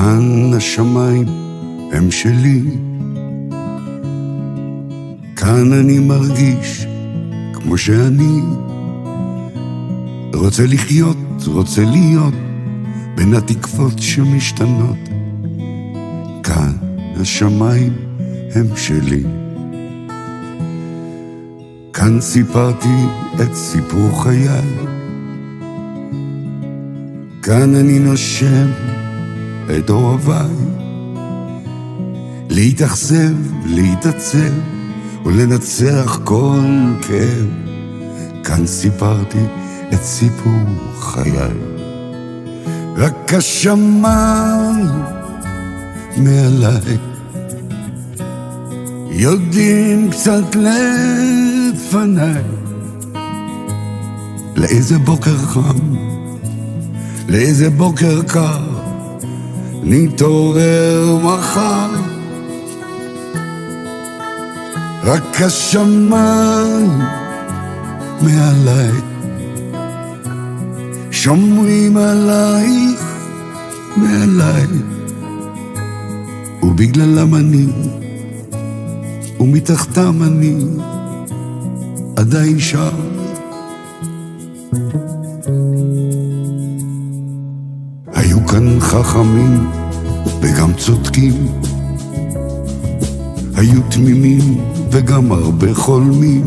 כאן השמיים הם שלי, כאן אני מרגיש כמו שאני רוצה לחיות, רוצה להיות בין התקוות שמשתנות. כאן השמיים הם שלי, כאן סיפרתי את סיפור חיי, כאן אני נושם את אוהביי, להתאכזב, להתעצב ולנצח כל כאב. כאן סיפרתי את סיפור חיי. רק השמיים מעליי יודעים קצת לפניי לאיזה בוקר חם, לאיזה בוקר קר נתעורר מחר. רק השמיים מעליי שומרים עלייך ועליי, ובגללם אני ומתחתם אני עדיין שר. היו כאן חכמים וגם צודקים, היו תמימים וגם הרבה חולמים,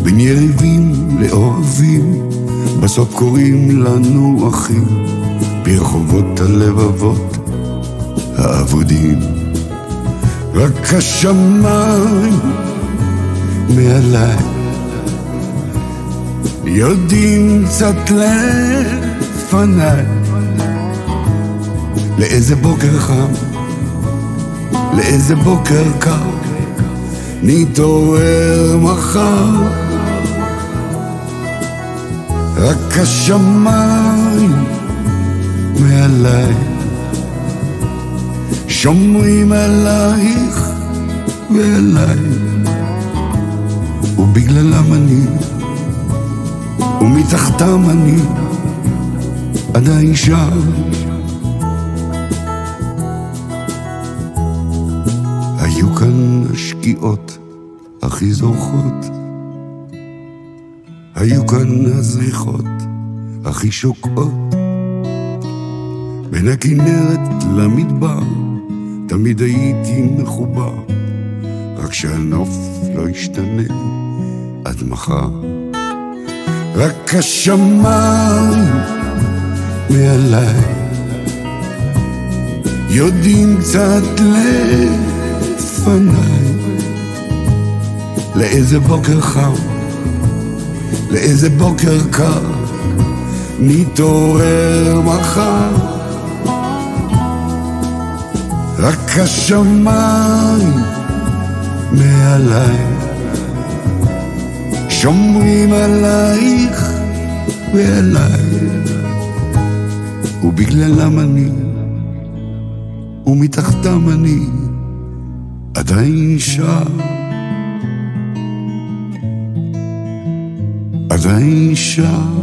בין יריבים לאוהבים בסוף קוראים לנו אחים, ברחובות הלבבות האבודים. רק השמיים מעליי יודעים קצת לפניי לאיזה בוקר חם, לאיזה בוקר קר נתעורר מחר. רק השמיים מעליי שומרים עלייך ועליי, ובגללם אני ומתחתם אני עדיין שר. היו כאן השקיעות הכי זורחות, היו כאן הזריחות הכי שוקעות, בין הכנרת למדבר תמיד הייתי מחובר, רק שהנוף לא ישתנה עד מחר. רק השמיים מעליי יודעים קצת לפניי לאיזה בוקר חם, לאיזה בוקר קר נתעורר מחר. רק השמיים מעליי שומרים עלייך ועליי, ובגללם אני ומתחתם אני עדיין שר, עדיין שר.